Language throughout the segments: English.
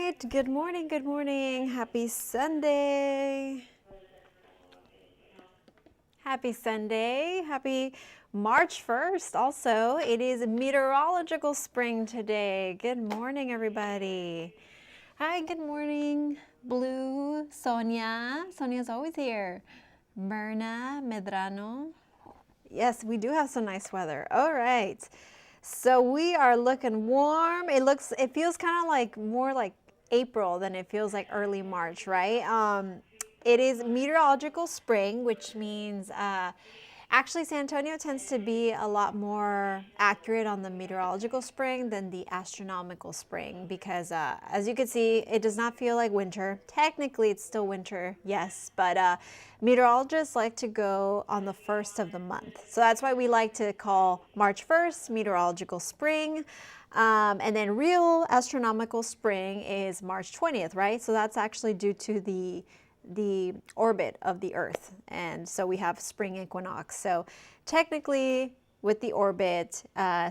right. Good morning. Good morning. Happy Sunday. Happy Sunday. Happy March 1st. Also, it is Meteorological Spring today. Good morning, everybody. Hi, good morning. Blue, Sonia. Sonia's always here. Myrna, Medrano. Yes, we do have some nice weather. All right. So we are looking warm. It feels kind of like more like April than it feels like early March, right? It is meteorological spring, which means actually San Antonio tends to be a lot more accurate on the meteorological spring than the astronomical spring because as you can see, it does not feel like winter. Technically, it's still winter, yes, but meteorologists like to go on the first of the month. So that's why we like to call March 1st meteorological spring. And then real astronomical spring is March 20th, right? So that's actually due to the orbit of the Earth. And so we have spring equinox. So technically with the orbit,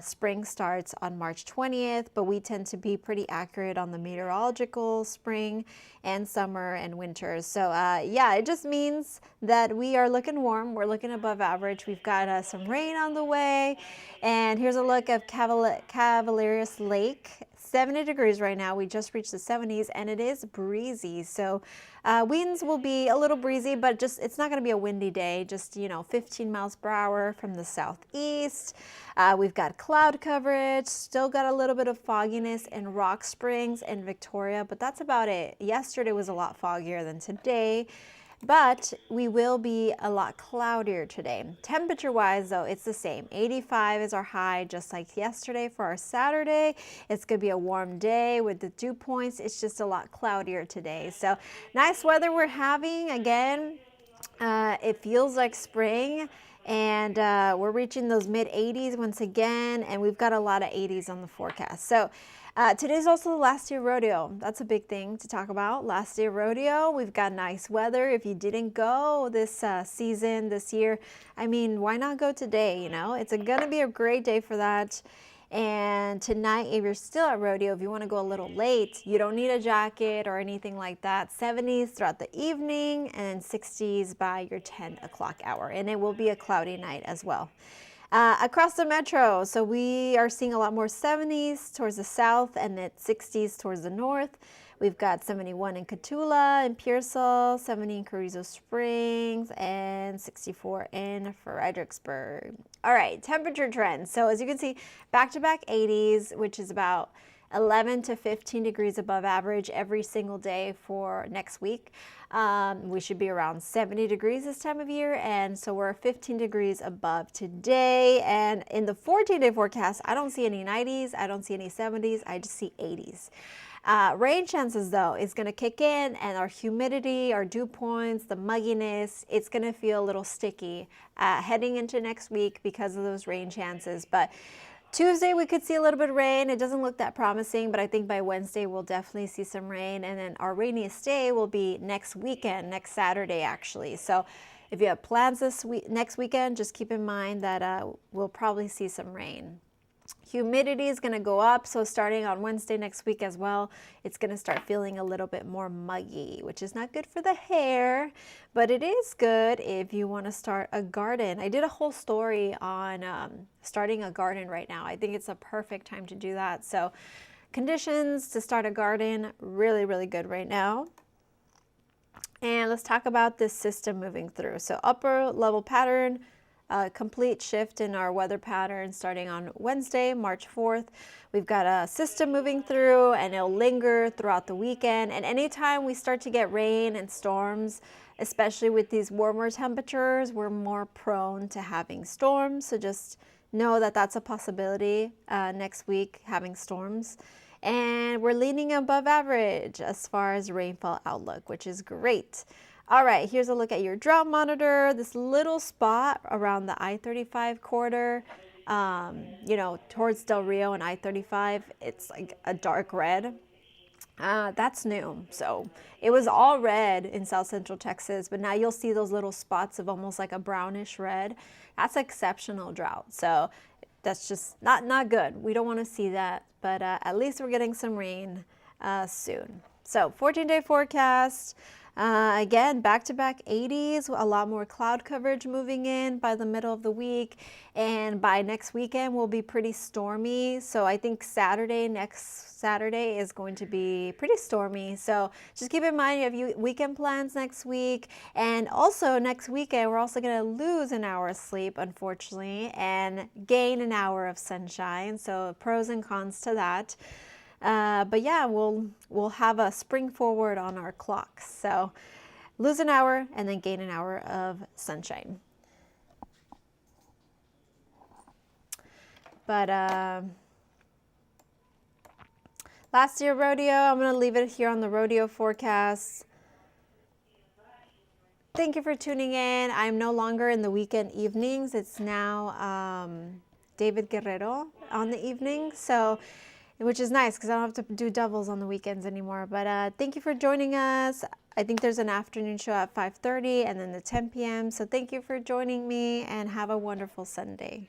spring starts on March 20th, but we tend to be pretty accurate on the meteorological spring and summer and winter. So yeah, it just means that we are looking warm. We're looking above average. We've got some rain on the way. And here's a look of Cavaliers Lake. 70 degrees right now. We just reached the 70s and it is breezy. So winds will be a little breezy, but it's not going to be a windy day. Just, 15 miles per hour from the southeast. We've got cloud coverage, still got a little bit of fogginess in Rock Springs and Victoria, but that's about it. Yesterday was a lot foggier than today. But we will be a lot cloudier today. Temperature-wise, though, it's the same. 85 is our high, just like yesterday for our Saturday. It's going to be a warm day with the dew points. It's just a lot cloudier today. So nice weather we're having. Again, it feels like spring. And we're reaching those mid-80s once again. And we've got a lot of 80s on the forecast. So today's also the last day of rodeo. That's a big thing to talk about. Last day of rodeo. We've got nice weather. If you didn't go this season, this year, I mean, why not go today? It's going to be a great day for that. And tonight, if you're still at rodeo, if you want to go a little late, you don't need a jacket or anything like that. 70s throughout the evening and 60s by your 10 o'clock hour. And it will be a cloudy night as well. Across the metro, so we are seeing a lot more 70s towards the south and then 60s towards the north. We've got 71 in Cotulla and Pearsall, 70 in Carrizo Springs, and 64 in Fredericksburg. All right, temperature trends. So as you can see, back-to-back 80s, which is about 11 to 15 degrees above average every single day for next week. We should be around 70 degrees this time of year, and so we're 15 degrees above today. And in the 14-day forecast, I don't see any 90s, I don't see any 70s, I just see 80s. Rain chances, though, is going to kick in, and our humidity, our dew points, the mugginess, it's going to feel a little sticky heading into next week because of those rain chances. But Tuesday, we could see a little bit of rain. It doesn't look that promising, but I think by Wednesday, we'll definitely see some rain. And then our rainiest day will be next weekend, next Saturday, actually. So if you have plans next weekend, just keep in mind that we'll probably see some rain. Humidity is going to go up, so starting on Wednesday next week as well, it's going to start feeling a little bit more muggy, which is not good for the hair, but it is good if you want to start a garden. I did a whole story on starting a garden right now. I think it's a perfect time to do that. So conditions to start a garden, really, really good right now. And let's talk about this system moving through. So upper level pattern, complete shift in our weather pattern starting on Wednesday, March 4th. We've got a system moving through and it'll linger throughout the weekend. And anytime we start to get rain and storms, especially with these warmer temperatures, we're more prone to having storms. So just know that that's a possibility next week, having storms. And we're leaning above average as far as rainfall outlook, which is great. All right, here's a look at your drought monitor. This little spot around the I-35 corridor, towards Del Rio and I-35, it's like a dark red. That's new. So it was all red in South Central Texas, but now you'll see those little spots of almost like a brownish red. That's exceptional drought. So that's just not good. We don't want to see that, but at least we're getting some rain. soon. So 14-day forecast. Again, back-to-back 80s, a lot more cloud coverage moving in by the middle of the week. And by next weekend will be pretty stormy. So I think next Saturday is going to be pretty stormy. So just keep in mind you have weekend plans next week. And also next weekend, we're also going to lose an hour of sleep, unfortunately, and gain an hour of sunshine. So pros and cons to that. But yeah, we'll have a spring forward on our clocks. So lose an hour and then gain an hour of sunshine. But last year rodeo, I'm going to leave it here on the rodeo forecast. Thank you for tuning in. I'm no longer in the weekend evenings. It's now David Guerrero on the evening. So which is nice because I don't have to do doubles on the weekends anymore. But thank you for joining us. I think there's an afternoon show at 5:30 and then the 10 p.m. So thank you for joining me and have a wonderful Sunday.